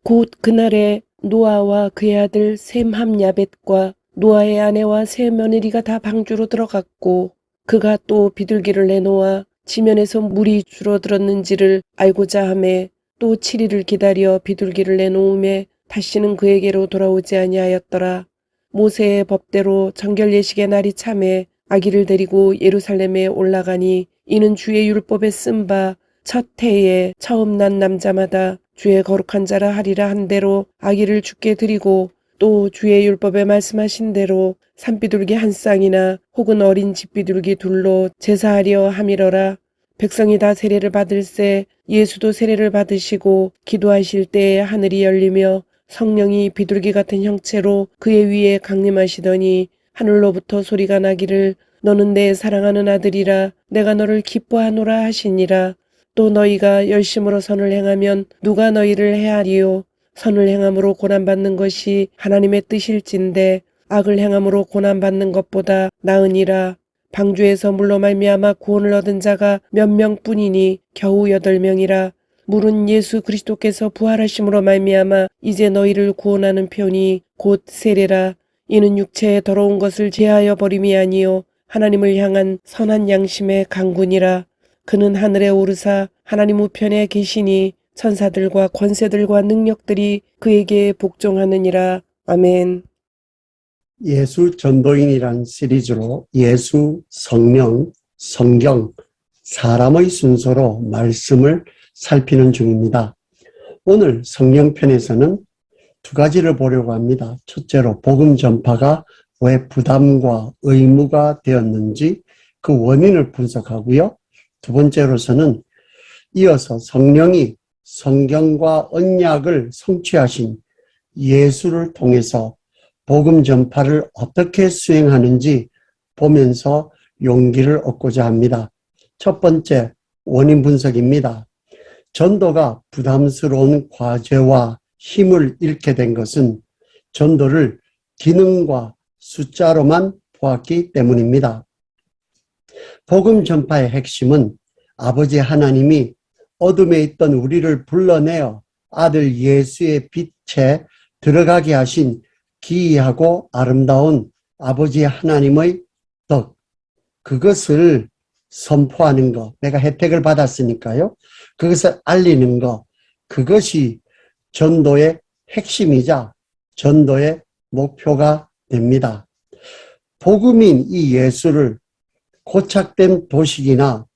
곧 그날에 노아와 그의 아들 셈 함 야벳과 노아의 아내와 세 며느리가 다 방주로 들어갔고, 그가 또 비둘기를 내놓아 지면에서 물이 줄어들었는지를 알고자 하매 또 7일을 기다려 비둘기를 내놓음에 다시는 그에게로 돌아오지 아니하였더라. 모세의 법대로 정결 예식의 날이 참에 아기를 데리고 예루살렘에 올라가니, 이는 주의 율법에 쓴 바 첫 해에 처음 난 남자마다 주의 거룩한 자라 하리라 한 대로 아기를 주께 드리고, 또 주의 율법에 말씀하신 대로 산비둘기 한 쌍이나 혹은 어린 집비둘기 둘로 제사하려 함이러라. 백성이 다 세례를 받을새 예수도 세례를 받으시고 기도하실 때에 하늘이 열리며 성령이 비둘기 같은 형체로 그의 위에 강림하시더니, 하늘로부터 소리가 나기를 너는 내 사랑하는 아들이라 내가 너를 기뻐하노라 하시니라. 또 너희가 열심으로 선을 행하면 누가 너희를 해하리요. 선을 행함으로 고난받는 것이 하나님의 뜻일진데 악을 행함으로 고난받는 것보다 나으니라. 방주에서 물로 말미암아 구원을 얻은 자가 몇 명뿐이니 겨우 8명이라. 물은 예수 그리스도께서 부활하심으로 말미암아 이제 너희를 구원하는 편이 곧 세례라. 이는 육체의 더러운 것을 제하여 버림이 아니요 하나님을 향한 선한 양심의 강군이라. 그는 하늘에 오르사 하나님 우편에 계시니 천사들과 권세들과 능력들이 그에게 복종하느니라. 아멘. 예수 전도인이란 시리즈로 예수, 성령, 성경, 사람의 순서로 말씀을 살피는 중입니다. 오늘 성령편에서는 두 가지를 보려고 합니다. 첫째로 복음 전파가 왜 부담과 의무가 되었는지 그 원인을 분석하고요. 두 번째로서는 이어서 성령이 성경과 언약을 성취하신 예수를 통해서 복음 전파를 어떻게 수행하는지 보면서 용기를 얻고자 합니다. 첫 번째, 원인 분석입니다. 전도가 부담스러운 과제와 힘을 잃게 된 것은 전도를 기능과 숫자로만 보았기 때문입니다. 복음 전파의 핵심은 아버지 하나님이 어둠에 있던 우리를 불러내어 아들 예수의 빛에 들어가게 하신 기이하고 아름다운 아버지 하나님의 덕, 그것을 선포하는 것, 내가 혜택을 받았으니까요. 그것을 알리는 것, 그것이 전도의 핵심이자 전도의 목표가 됩니다. 복음인 이 예수를 고착된 도식이나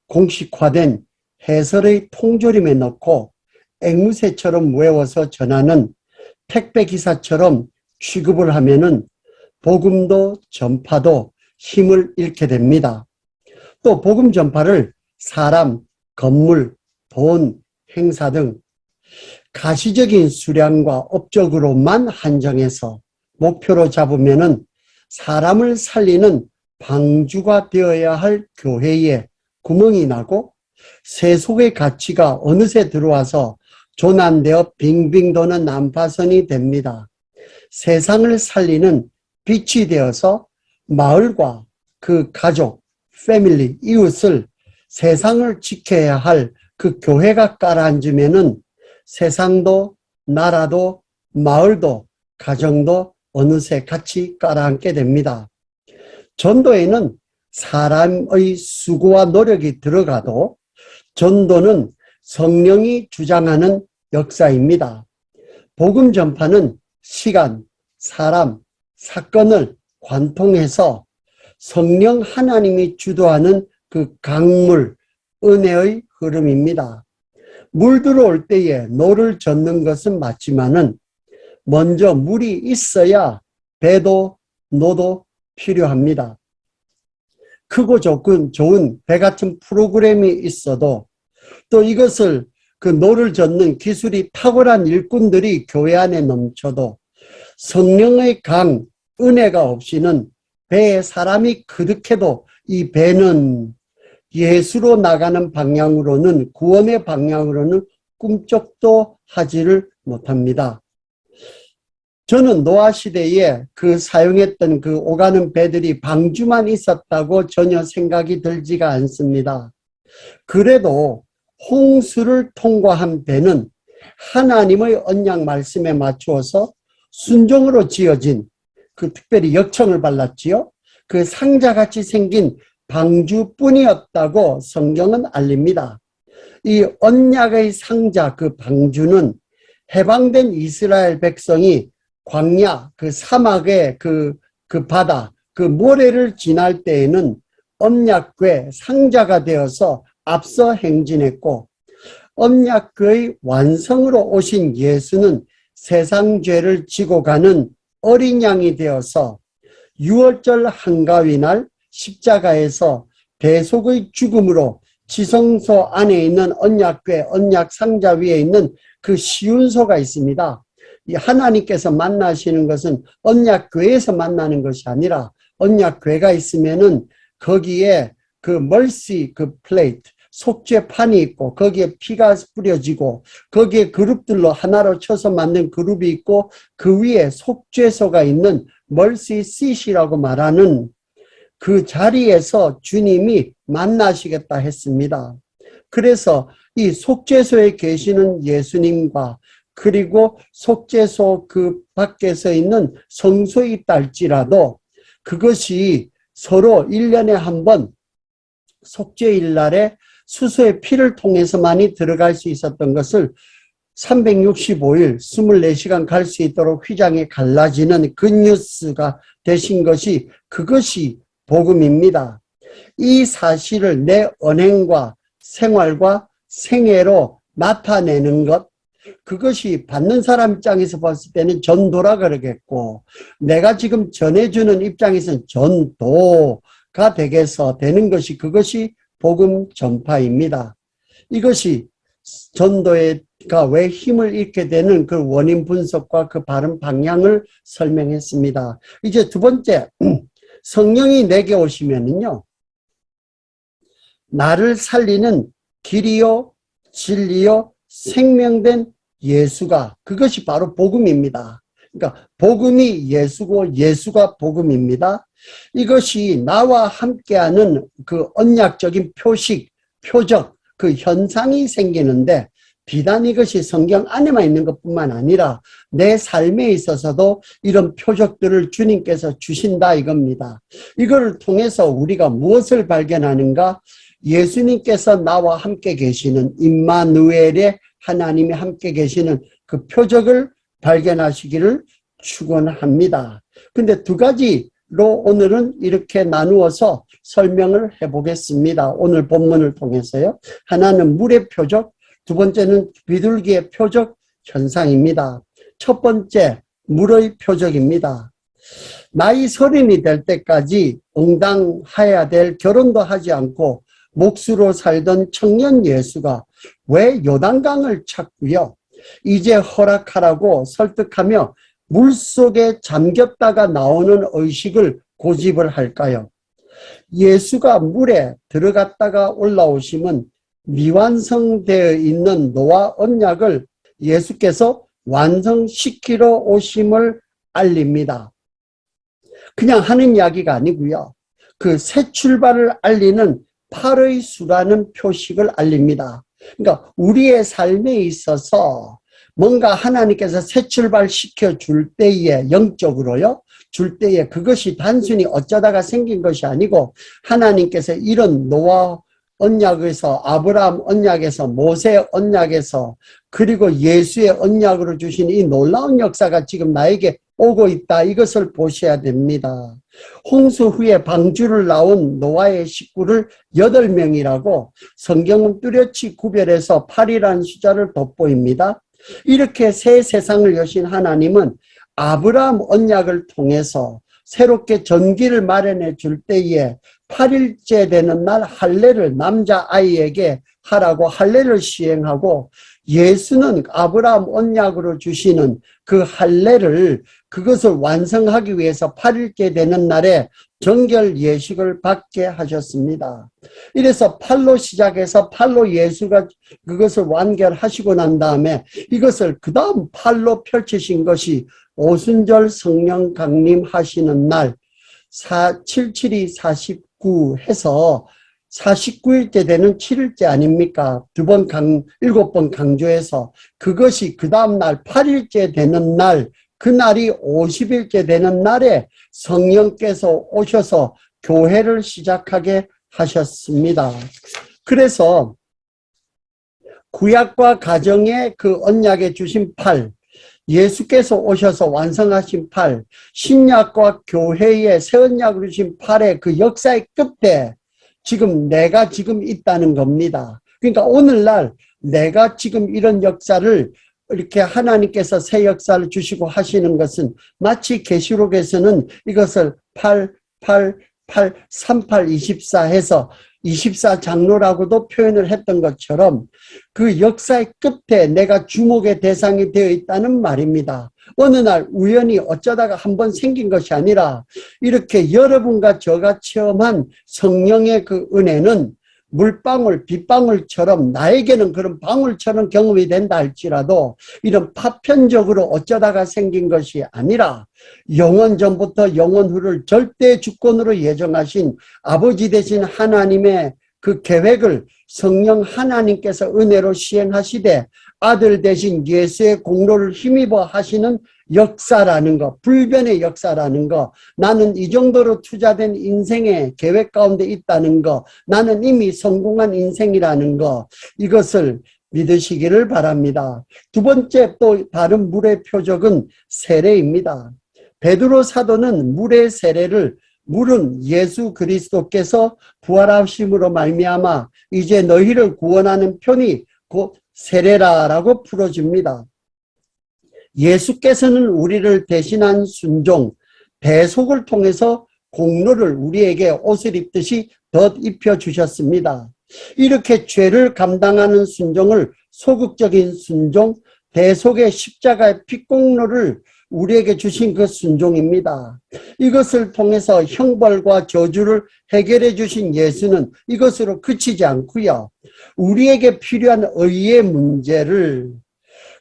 공식화된 해설의 통조림에 넣고 앵무새처럼 외워서 전하는 택배기사처럼 취급을 하면은 복음도 전파도 힘을 잃게 됩니다. 또 복음 전파를 사람, 건물, 돈, 행사 등 가시적인 수량과 업적으로만 한정해서 목표로 잡으면은 사람을 살리는 방주가 되어야 할 교회에 구멍이 나고 세속의 가치가 어느새 들어와서 조난되어 빙빙 도는 난파선이 됩니다. 세상을 살리는 빛이 되어서 마을과 그 가족, 패밀리, 이웃을 세상을 지켜야 할 그 교회가 깔아앉으면은 세상도 나라도 마을도 가정도 어느새 같이 깔아앉게 됩니다. 전도에는 사람의 수고와 노력이 들어가도 전도는 성령이 주장하는 역사입니다. 복음 전파는 시간, 사람, 사건을 관통해서 성령 하나님이 주도하는 그 강물, 은혜의 흐름입니다. 물 들어올 때에 노를 젓는 것은 맞지만은 먼저 물이 있어야 배도 노도 필요합니다. 크고 좋은 배 같은 프로그램이 있어도 또 이것을 그 노를 젓는 기술이 탁월한 일꾼들이 교회 안에 넘쳐도 성령의 강, 은혜가 없이는 배에 사람이 그득해도 이 배는 예수로 나가는 방향으로는, 구원의 방향으로는 꿈쩍도 하지를 못합니다. 저는 노아 시대에 그 사용했던 그 오가는 배들이 방주만 있었다고 전혀 생각이 들지가 않습니다. 그래도 홍수를 통과한 배는 하나님의 언약 말씀에 맞추어서 순종으로 지어진 그 특별히 역청을 발랐지요. 그 상자같이 생긴 방주뿐이었다고 성경은 알립니다. 이 언약의 상자, 그 방주는 해방된 이스라엘 백성이 광야, 그 사막의 그 바다, 그 모래를 지날 때에는 언약궤 상자가 되어서 앞서 행진했고, 언약궤의 완성으로 오신 예수는 세상 죄를 지고 가는 어린 양이 되어서 유월절 한가위 날 십자가에서 대속의 죽음으로 지성소 안에 있는 언약궤, 언약상자 위에 있는 그 시운소가 있습니다. 이 하나님께서 만나시는 것은 언약궤에서 만나는 것이 아니라 언약궤가 있으면은 거기에 그 멀시 그 플레이트, 속죄판이 있고 거기에 피가 뿌려지고 거기에 그룹들로 하나로 쳐서 만든 그룹이 있고 그 위에 속죄소가 있는 멀시 시시라고 말하는 그 자리에서 주님이 만나시겠다 했습니다. 그래서 이 속죄소에 계시는 예수님과 그리고 속죄소 그 밖에서 있는 성소에 있다 할지라도 그것이 서로 1년에 한 번 속죄일 날에 수소의 피를 통해서만이 들어갈 수 있었던 것을 365일 24시간 갈 수 있도록 휘장에 갈라지는 그 뉴스가 되신 것이 그것이 복음입니다. 이 사실을 내 언행과 생활과 생애로 나타내는 것, 그것이 받는 사람 입장에서 봤을 때는 전도라 그러겠고 내가 지금 전해주는 입장에서는 전도가 되는 것이 그것이 복음 전파입니다. 이것이 전도가 왜 힘을 잃게 되는 그 원인 분석과 그 바른 방향을 설명했습니다. 이제 두 번째, 성령이 내게 오시면은요, 나를 살리는 길이요, 진리요, 생명된 예수가, 그것이 바로 복음입니다. 그러니까 복음이 예수고 예수가 복음입니다. 이것이 나와 함께하는 그 언약적인 표식, 표적, 그 현상이 생기는데 비단 이것이 성경 안에만 있는 것뿐만 아니라 내 삶에 있어서도 이런 표적들을 주님께서 주신다 이겁니다. 이거를 통해서 우리가 무엇을 발견하는가? 예수님께서 나와 함께 계시는 임마누엘의 하나님이 함께 계시는 그 표적을 발견하시기를 축원합니다. 근데 두 가지로 오늘은 이렇게 나누어서 설명을 해보겠습니다. 오늘 본문을 통해서요. 하나는 물의 표적, 두 번째는 비둘기의 표적 현상입니다. 첫 번째, 물의 표적입니다. 나이 30이 될 때까지 응당해야 될 결혼도 하지 않고 목수로 살던 청년 예수가 왜 요단강을 찾고요. 이제 허락하라고 설득하며 물속에 잠겼다가 나오는 의식을 고집을 할까요? 예수가 물에 들어갔다가 올라오심은 미완성되어 있는 노아 언약을 예수께서 완성시키러 오심을 알립니다. 그냥 하는 이야기가 아니고요. 그 새 출발을 알리는 8의 수라는 표식을 알립니다. 그러니까 우리의 삶에 있어서 뭔가 하나님께서 새 출발 시켜줄 때에 영적으로요. 줄 때에 그것이 단순히 어쩌다가 생긴 것이 아니고 하나님께서 이런 노아 언약에서 아브라함 언약에서 모세 언약에서 그리고 예수의 언약으로 주신 이 놀라운 역사가 지금 나에게 오고 있다. 이것을 보셔야 됩니다. 홍수 후에 방주를 나온 노아의 식구를 8명이라고 성경은 뚜렷이 구별해서 8이라는 숫자를 돋보입니다. 이렇게 새 세상을 여신 하나님은 아브라함 언약을 통해서 새롭게 전기를 마련해 줄 때에 8일째 되는 날 할례를 남자아이에게 하라고 할례를 시행하고 예수는 아브라함 언약으로 주시는 그 할례를 그것을 완성하기 위해서 8일째 되는 날에 정결 예식을 받게 하셨습니다. 이래서 8로 시작해서 8로 예수가 그것을 완결하시고 난 다음에 이것을 그 다음 8로 펼치신 것이 오순절 성령 강림하시는 날 772 49 해서 49일째 되는 7일째 아닙니까? 7번 강조해서 그것이 그 다음날 8일째 되는 날, 그날이 50일째 되는 날에 성령께서 오셔서 교회를 시작하게 하셨습니다. 그래서 구약과 가정의 그 언약에 주신 팔, 예수께서 오셔서 완성하신 팔, 신약과 교회의 새 언약으로 주신 팔의 그 역사의 끝에 지금 내가 지금 있다는 겁니다. 그러니까 오늘날 내가 지금 이런 역사를 이렇게 하나님께서 새 역사를 주시고 하시는 것은 마치 계시록에서는 이것을 8, 8, 8, 38, 24 해서 24장로라고도 표현을 했던 것처럼 그 역사의 끝에 내가 주목의 대상이 되어 있다는 말입니다. 어느 날 우연히 어쩌다가 한번 생긴 것이 아니라 이렇게 여러분과 저가 체험한 성령의 그 은혜는 물방울, 빗방울처럼 나에게는 그런 방울처럼 경험이 된다 할지라도 이런 파편적으로 어쩌다가 생긴 것이 아니라 영원 전부터 영원 후를 절대 주권으로 예정하신 아버지 되신 하나님의 그 계획을 성령 하나님께서 은혜로 시행하시되 아들 되신 예수의 공로를 힘입어 하시는 역사라는 것, 불변의 역사라는 것, 나는 이 정도로 투자된 인생의 계획 가운데 있다는 것, 나는 이미 성공한 인생이라는 것, 이것을 믿으시기를 바랍니다. 두 번째 또 다른 물의 표적은 세례입니다. 베드로 사도는 물의 세례를 물은 예수 그리스도께서 부활하심으로 말미암아 이제 너희를 구원하는 편이 곧 세례라라고 풀어줍니다. 예수께서는 우리를 대신한 순종, 대속을 통해서 공로를 우리에게 옷을 입듯이 덧 입혀주셨습니다. 이렇게 죄를 감당하는 순종을 소극적인 순종, 대속의 십자가의 핏공로를 우리에게 주신 그 순종입니다. 이것을 통해서 형벌과 저주를 해결해 주신 예수는 이것으로 그치지 않고요. 우리에게 필요한 의의 문제를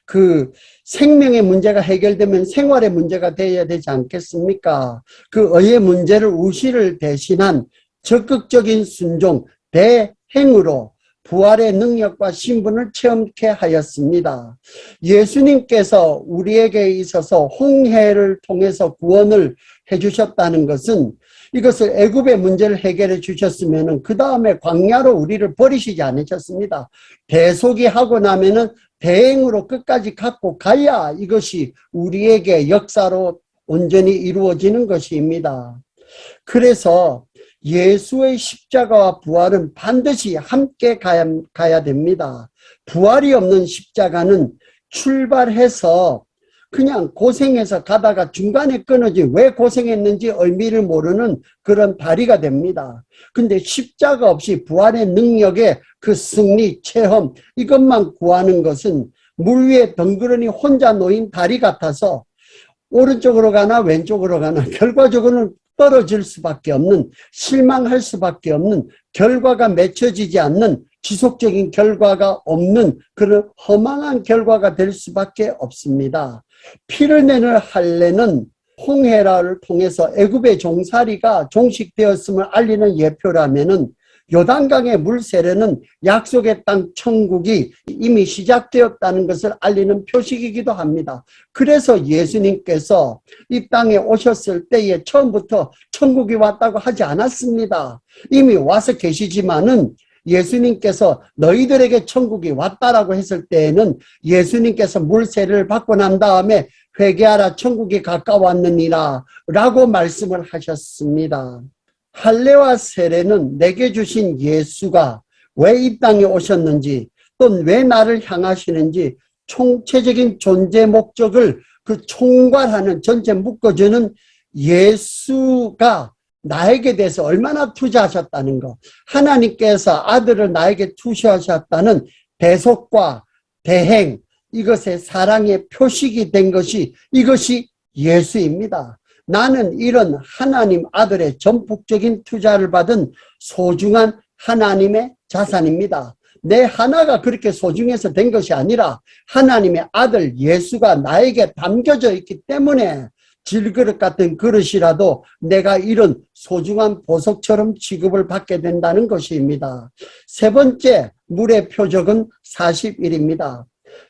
그 생명의 문제가 해결되면 생활의 문제가 되어야 되지 않겠습니까? 그 의의 문제를 우시를 대신한 적극적인 순종, 대행으로 부활의 능력과 신분을 체험케 하였습니다. 예수님께서 우리에게 있어서 홍해를 통해서 구원을 해주셨다는 것은 이것을 애굽의 문제를 해결해 주셨으면 그 다음에 광야로 우리를 버리시지 않으셨습니다. 대속이 하고 나면은 대행으로 끝까지 갖고 가야 이것이 우리에게 역사로 온전히 이루어지는 것입니다. 그래서 예수의 십자가와 부활은 반드시 함께 가야 됩니다. 부활이 없는 십자가는 출발해서 그냥 고생해서 가다가 중간에 끊어지 왜 고생했는지 의미를 모르는 그런 다리가 됩니다. 근데 십자가 없이 부활의 능력의 그 승리, 체험 이것만 구하는 것은 물 위에 덩그러니 혼자 놓인 다리 같아서 오른쪽으로 가나 왼쪽으로 가나 결과적으로는 떨어질 수밖에 없는, 실망할 수밖에 없는, 결과가 맺혀지지 않는, 지속적인 결과가 없는 그런 허망한 결과가 될 수밖에 없습니다. 피를 내는 할례는 홍해를 통해서 애굽의 종살이가 종식되었음을 알리는 예표라면은 요단강의 물 세례는 약속의 땅 천국이 이미 시작되었다는 것을 알리는 표식이기도 합니다. 그래서 예수님께서 이 땅에 오셨을 때에 처음부터 천국이 왔다고 하지 않았습니다. 이미 와서 계시지만은 예수님께서 너희들에게 천국이 왔다라고 했을 때에는 예수님께서 물 세례를 받고 난 다음에 회개하라 천국이 가까웠느니라 라고 말씀을 하셨습니다. 할례와 세례는 내게 주신 예수가 왜 이 땅에 오셨는지 또 왜 나를 향하시는지 총체적인 존재 목적을 그 총괄하는 전체 묶어주는 예수가 나에게 대해서 얼마나 투자하셨다는 것, 하나님께서 아들을 나에게 투시하셨다는 대속과 대행, 이것의 사랑의 표식이 된 것이 이것이 예수입니다. 나는 이런 하나님 아들의 전폭적인 투자를 받은 소중한 하나님의 자산입니다. 내 하나가 그렇게 소중해서 된 것이 아니라 하나님의 아들 예수가 나에게 담겨져 있기 때문에 질그릇 같은 그릇이라도 내가 이런 소중한 보석처럼 취급을 받게 된다는 것입니다. 세 번째 물의 표적은 40일입니다.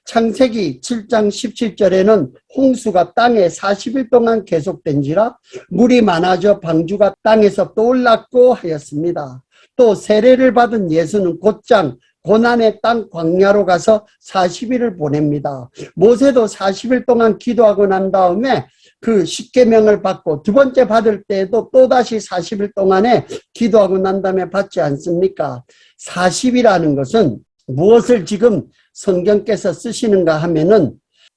창세기 7장 17절에는 홍수가 땅에 40일 동안 계속된지라 물이 많아져 방주가 땅에서 떠올랐고 하였습니다. 또 세례를 받은 예수는 곧장 고난의 땅 광야로 가서 40일을 보냅니다. 모세도 40일 동안 기도하고 난 다음에 그 십계명을 받고 두 번째 받을 때에도 또다시 40일 동안에 기도하고 난 다음에 받지 않습니까? 40이라는 것은 무엇을 지금 성경께서 쓰시는가 하면은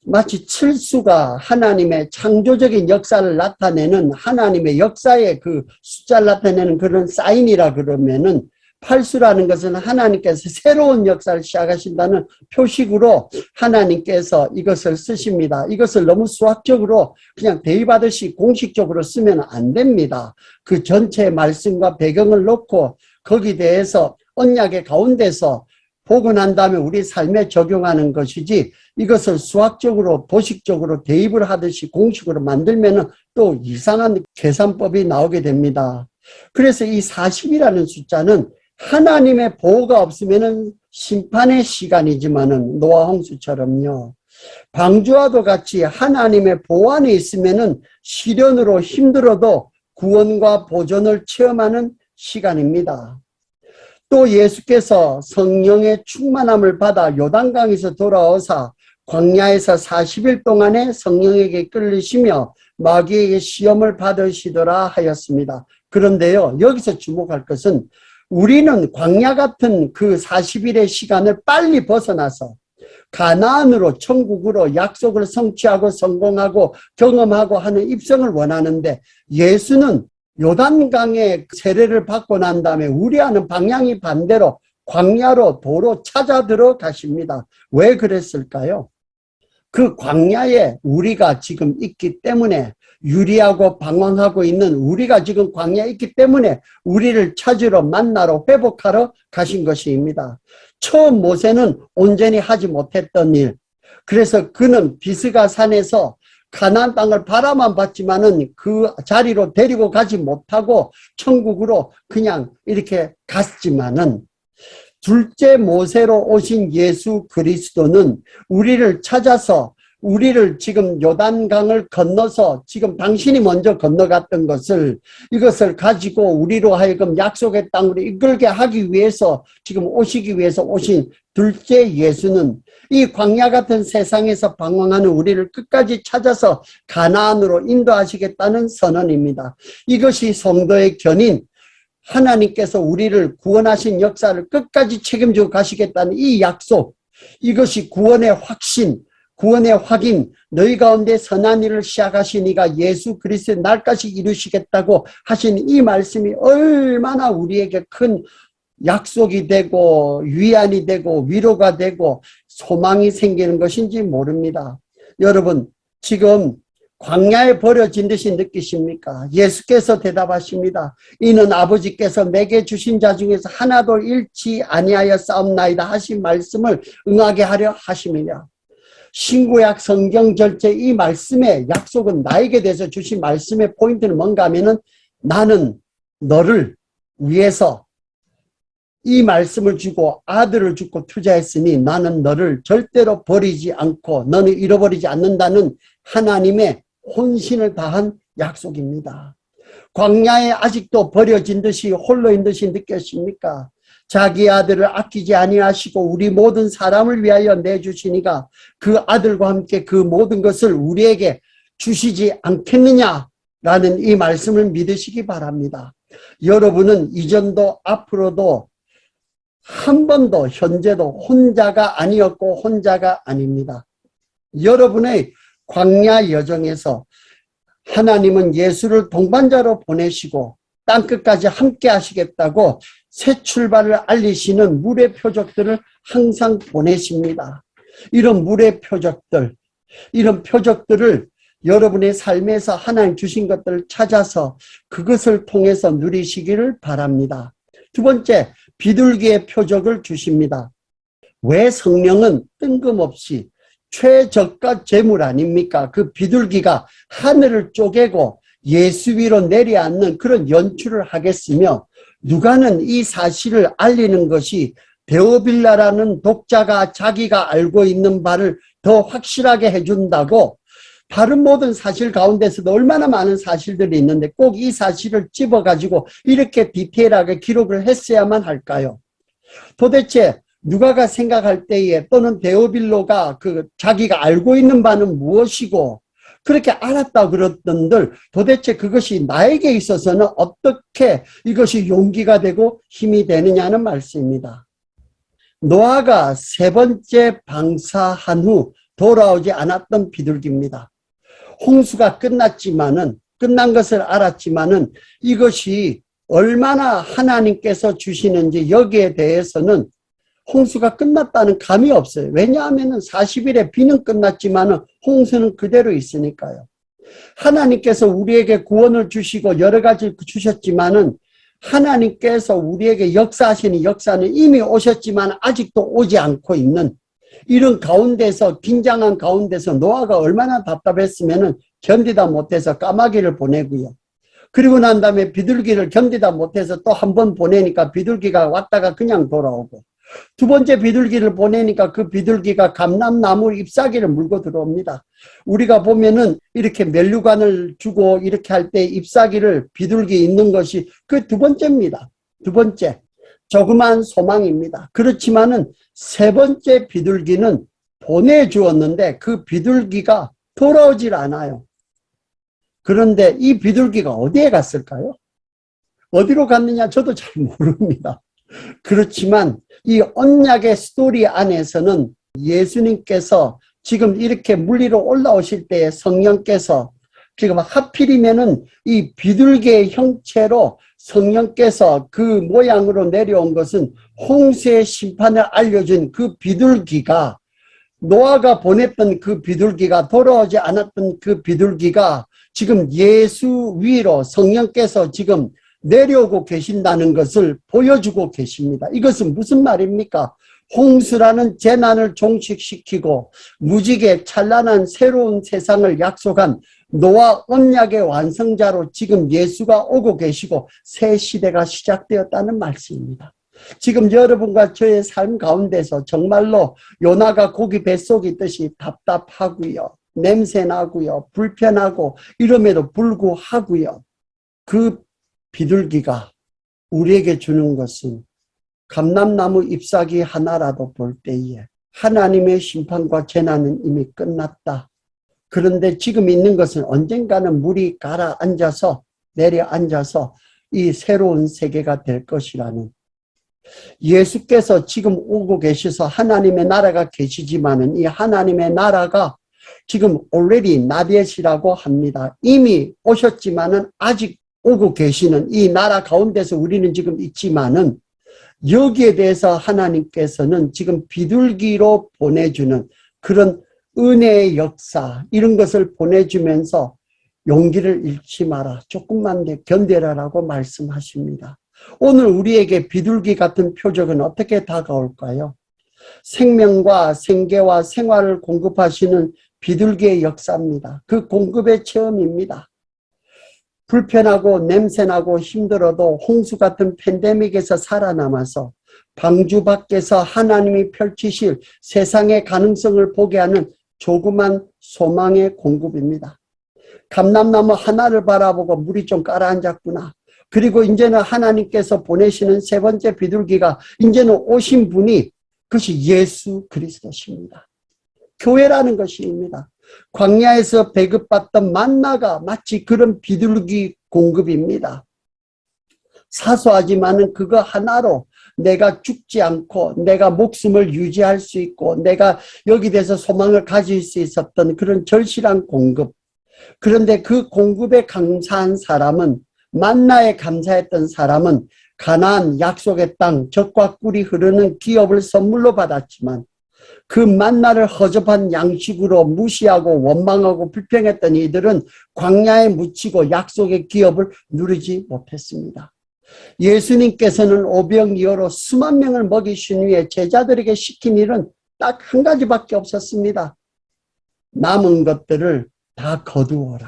마치 칠수가 하나님의 창조적인 역사를 나타내는 하나님의 역사의 그 숫자를 나타내는 그런 사인이라 그러면은 팔수라는 것은 하나님께서 새로운 역사를 시작하신다는 표식으로 하나님께서 이것을 쓰십니다. 이것을 너무 수학적으로 그냥 대입하듯이 공식적으로 쓰면 안 됩니다. 그 전체 말씀과 배경을 놓고 거기에 대해서 언약의 가운데서 보고 난 다음에 우리 삶에 적용하는 것이지 이것을 수학적으로 도식적으로 대입을 하듯이 공식으로 만들면 또 이상한 계산법이 나오게 됩니다. 그래서 이 40이라는 숫자는 하나님의 보호가 없으면 심판의 시간이지만은 노아 홍수처럼요. 방주와도 같이 하나님의 보호 안에 있으면은 시련으로 힘들어도 구원과 보존을 체험하는 시간입니다. 또 예수께서 성령의 충만함을 받아 요단강에서 돌아오사 광야에서 40일 동안에 성령에게 끌리시며 마귀에게 시험을 받으시더라 하였습니다. 그런데요, 여기서 주목할 것은 우리는 광야 같은 그 40일의 시간을 빨리 벗어나서 가나안으로 천국으로 약속을 성취하고 성공하고 경험하고 하는 입성을 원하는데 예수는 요단강의 세례를 받고 난 다음에 우리와는 방향이 반대로 광야로 도로 찾아 들어가십니다. 왜 그랬을까요? 그 광야에 우리가 지금 있기 때문에 유리하고 방황하고 있는 우리가 지금 광야에 있기 때문에 우리를 찾으러 만나러 회복하러 가신 것입니다. 처음 모세는 온전히 하지 못했던 일, 그래서 그는 비스가 산에서 가나안 땅을 바라만 봤지만은 그 자리로 데리고 가지 못하고 천국으로 그냥 이렇게 갔지만은 둘째 모세로 오신 예수 그리스도는 우리를 찾아서 우리를 지금 요단강을 건너서 지금 당신이 먼저 건너갔던 것을 이것을 가지고 우리로 하여금 약속의 땅으로 이끌게 하기 위해서 지금 오시기 위해서 오신 둘째 예수는 이 광야 같은 세상에서 방황하는 우리를 끝까지 찾아서 가나안으로 인도하시겠다는 선언입니다. 이것이 성도의 견인, 하나님께서 우리를 구원하신 역사를 끝까지 책임지고 가시겠다는 이 약속, 이것이 구원의 확신, 구원의 확인, 너희 가운데 선한 일을 시작하신 이가 예수 그리스도의 날까지 이루시겠다고 하신 이 말씀이 얼마나 우리에게 큰 약속이 되고 위안이 되고 위로가 되고 소망이 생기는 것인지 모릅니다. 여러분, 지금 광야에 버려진 듯이 느끼십니까? 예수께서 대답하십니다. 이는 아버지께서 내게 주신 자 중에서 하나도 잃지 아니하여 싸움나이다 하신 말씀을 응하게 하려 하심이냐. 신구약 성경 절제 이 말씀의 약속은 나에게 대해서 주신 말씀의 포인트는 뭔가 하면은 나는 너를 위해서 이 말씀을 주고 아들을 주고 투자했으니 나는 너를 절대로 버리지 않고 너는 잃어버리지 않는다는 하나님의 혼신을 다한 약속입니다. 광야에 아직도 버려진 듯이 홀로인 듯이 느껴집니까? 자기 아들을 아끼지 아니하시고 우리 모든 사람을 위하여 내주시니가 그 아들과 함께 그 모든 것을 우리에게 주시지 않겠느냐라는 이 말씀을 믿으시기 바랍니다. 여러분은 이전도 앞으로도 한 번도 현재도 혼자가 아니었고 혼자가 아닙니다. 여러분의 광야 여정에서 하나님은 예수를 동반자로 보내시고 땅끝까지 함께 하시겠다고 새 출발을 알리시는 물의 표적들을 항상 보내십니다. 이런 물의 표적들, 이런 표적들을 여러분의 삶에서 하나님 주신 것들을 찾아서 그것을 통해서 누리시기를 바랍니다. 두 번째, 비둘기의 표적을 주십니다. 왜 성령은 뜬금없이 최저가 재물 아닙니까? 그 비둘기가 하늘을 쪼개고 예수 위로 내려앉는 그런 연출을 하겠으며, 누가는 이 사실을 알리는 것이 데오빌라라는 독자가 자기가 알고 있는 바를 더 확실하게 해준다고, 다른 모든 사실 가운데서도 얼마나 많은 사실들이 있는데 꼭 이 사실을 집어가지고 이렇게 디테일하게 기록을 했어야만 할까요? 도대체 누가가 생각할 때에, 또는 데오빌로가 자기가 알고 있는 바는 무엇이고 그렇게 알았다 그러던들, 도대체 그것이 나에게 있어서는 어떻게 이것이 용기가 되고 힘이 되느냐는 말씀입니다. 노아가 세 번째 방사한 후 돌아오지 않았던 비둘기입니다. 홍수가 끝난 것을 알았지만은 이것이 얼마나 하나님께서 주시는지 여기에 대해서는 홍수가 끝났다는 감이 없어요. 왜냐하면 40일에 비는 끝났지만 홍수는 그대로 있으니까요. 하나님께서 우리에게 구원을 주시고 여러 가지 주셨지만은, 하나님께서 우리에게 역사하시는 역사는 이미 오셨지만 아직도 오지 않고 있는 이런 가운데서, 긴장한 가운데서 노아가 얼마나 답답했으면은 견디다 못해서 까마귀를 보내고요. 그리고 난 다음에 비둘기를 견디다 못해서 또 한 번 보내니까 비둘기가 왔다가 그냥 돌아오고, 두 번째 비둘기를 보내니까 그 비둘기가 감람나무 잎사귀를 물고 들어옵니다. 우리가 보면은 이렇게 면류관을 주고 이렇게 할 때 잎사귀를 비둘기 있는 것이 그 두 번째입니다. 두 번째. 조그만 소망입니다. 그렇지만은 세 번째 비둘기는 보내주었는데 그 비둘기가 돌아오질 않아요. 그런데 이 비둘기가 어디에 갔을까요? 어디로 갔느냐 저도 잘 모릅니다. 그렇지만 이 언약의 스토리 안에서는 예수님께서 지금 이렇게 물리로 올라오실 때에 성령께서 지금 하필이면은 이 비둘기의 형체로 성령께서 그 모양으로 내려온 것은 홍수의 심판을 알려준 그 비둘기가, 노아가 보냈던 그 비둘기가, 돌아오지 않았던 그 비둘기가 지금 예수 위로 성령께서 지금 내려오고 계신다는 것을 보여주고 계십니다. 이것은 무슨 말입니까? 홍수라는 재난을 종식시키고 무지개 찬란한 새로운 세상을 약속한 노아 언약의 완성자로 지금 예수가 오고 계시고 새 시대가 시작되었다는 말씀입니다. 지금 여러분과 저의 삶 가운데서 정말로 요나가 고기 뱃속에 있듯이 답답하고요, 냄새나고요, 불편하고 이름에도 불구하고요, 그 비둘기가 우리에게 주는 것은 감람나무 잎사귀 하나라도 볼 때에 하나님의 심판과 재난은 이미 끝났다. 그런데 지금 있는 것은 언젠가는 물이 가라앉아서 내려앉아서 이 새로운 세계가 될 것이라는, 예수께서 지금 오고 계셔서 하나님의 나라가 계시지만은 이 하나님의 나라가 지금 already not yet이라고 합니다. 이미 오셨지만은 아직 오고 계시는 이 나라 가운데서 우리는 지금 있지만은, 여기에 대해서 하나님께서는 지금 비둘기로 보내주는 그런 은혜의 역사, 이런 것을 보내주면서 용기를 잃지 마라, 조금만 견뎌라라고 말씀하십니다. 오늘 우리에게 비둘기 같은 표적은 어떻게 다가올까요? 생명과 생계와 생활을 공급하시는 비둘기의 역사입니다. 그 공급의 체험입니다. 불편하고 냄새나고 힘들어도 홍수 같은 팬데믹에서 살아남아서 방주 밖에서 하나님이 펼치실 세상의 가능성을 보게 하는 조그만 소망의 공급입니다. 감람나무 하나를 바라보고 물이 좀 가라앉았구나. 그리고 이제는 하나님께서 보내시는 세 번째 비둘기가 이제는 오신 분이, 그것이 예수 그리스도십니다. 교회라는 것입니다. 광야에서 배급받던 만나가 마치 그런 비둘기 공급입니다. 사소하지만은 그거 하나로 내가 죽지 않고 내가 목숨을 유지할 수 있고 내가 여기 대해서 소망을 가질 수 있었던 그런 절실한 공급. 그런데 그 공급에 감사한 사람은, 만나에 감사했던 사람은 가나안 약속의 땅, 젖과 꿀이 흐르는 기업을 선물로 받았지만 그 만나를 허접한 양식으로 무시하고 원망하고 불평했던 이들은 광야에 묻히고 약속의 기업을 누리지 못했습니다. 예수님께서는 오병이어로 수만 명을 먹이신 후에 제자들에게 시킨 일은 딱 한 가지밖에 없었습니다. 남은 것들을 다 거두어라.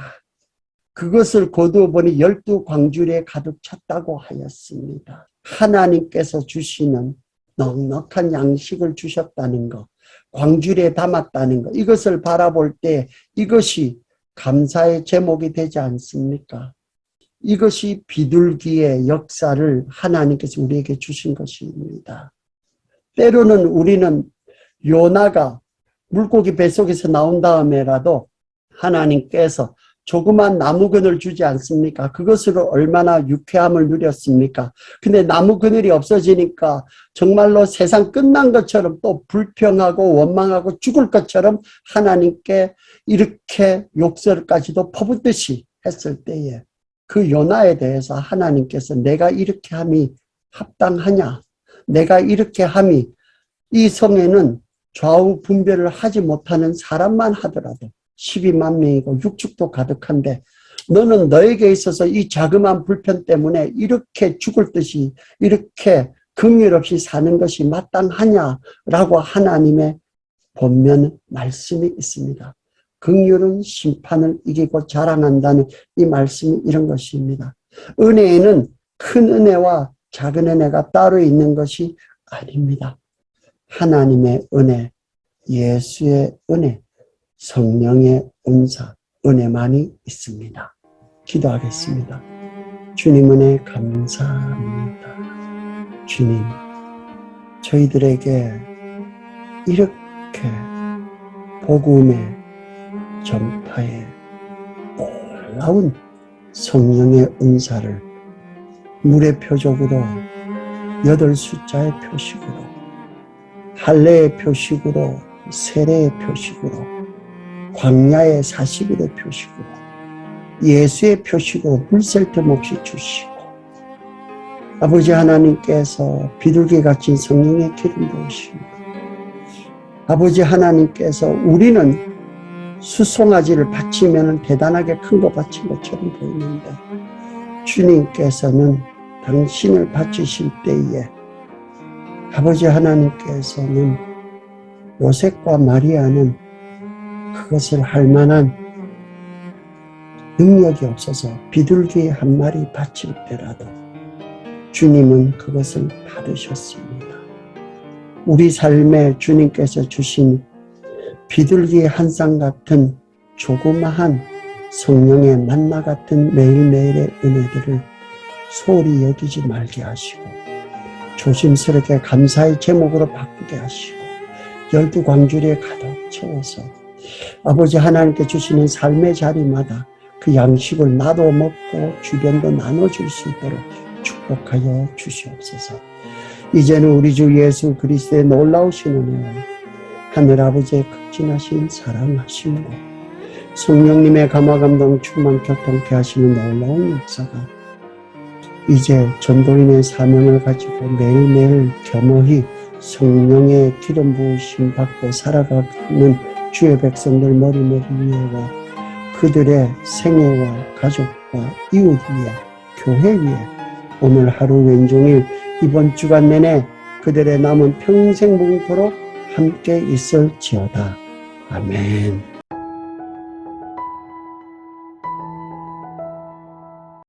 그것을 거두어 보니 12광주리에 가득 찼다고 하였습니다. 하나님께서 주시는 넉넉한 양식을 주셨다는 것, 광주리에 담았다는 것, 이것을 바라볼 때 이것이 감사의 제목이 되지 않습니까? 이것이 비둘기의 역사를 하나님께서 우리에게 주신 것입니다. 때로는 우리는 요나가 물고기 뱃속에서 나온 다음에라도 하나님께서 조그만 나무 그늘 주지 않습니까? 그것으로 얼마나 유쾌함을 누렸습니까? 근데 나무 그늘이 없어지니까 정말로 세상 끝난 것처럼 또 불평하고 원망하고 죽을 것처럼 하나님께 이렇게 욕설까지도 퍼붓듯이 했을 때에 그 요나에 대해서 하나님께서 내가 이렇게 함이 합당하냐? 내가 이렇게 함이 이 성에는 좌우 분별을 하지 못하는 사람만 하더라도 12만 명이고 육축도 가득한데 너는 너에게 있어서 이 자그마한 불편 때문에 이렇게 죽을 듯이 이렇게 긍휼 없이 사는 것이 마땅하냐라고 하나님의 본면 말씀이 있습니다. 긍휼은 심판을 이기고 자랑한다는 이 말씀이 이런 것입니다. 은혜에는 큰 은혜와 작은 은혜가 따로 있는 것이 아닙니다. 하나님의 은혜, 예수의 은혜, 성령의 은사, 은혜만이 있습니다. 기도하겠습니다. 주님 은혜 감사합니다. 주님, 저희들에게 이렇게 복음의 전파에 놀라운 성령의 은사를 물의 표적으로 8숫자의 표식으로 할례의 표식으로 세례의 표식으로 광야의 40일의 표식으로 예수의 표식으로 물샐 틈 없이 주시고 아버지 하나님께서 비둘기 같은 성령의 기름 부으시고 아버지 하나님께서 우리는 수송아지를 바치면 대단하게 큰 거 바친 것처럼 보이는데 주님께서는 당신을 바치실 때에 아버지 하나님께서는 요셉과 마리아는 그것을 할 만한 능력이 없어서 비둘기 한 마리 바칠 때라도 주님은 그것을 받으셨습니다. 우리 삶에 주님께서 주신 비둘기 한 쌍 같은 조그마한 성령의 만나 같은 매일매일의 은혜들을 소홀히 여기지 말게 하시고 조심스럽게 감사의 제목으로 바꾸게 하시고 12광주리에 가득 채워서 아버지 하나님께 주시는 삶의 자리마다 그 양식을 나도 먹고 주변도 나눠줄 수 있도록 축복하여 주시옵소서. 이제는 우리 주 예수 그리스도의 놀라우신 은혜와 하늘아버지의 극진하신 사랑하심으로 성령님의 감화감동 충만 교통케 하시는 놀라운 역사가 이제 전도인의 사명을 가지고 매일매일 겸허히 성령의 기름 부으심 받고 살아가는 주의 백성들 머리머리 위에와 그들의 생애와 가족과 이웃 위에 교회 위에 오늘 하루 왼종일 이번 주간 내내 그들의 남은 평생 뭉도록 함께 있을지어다. 아멘.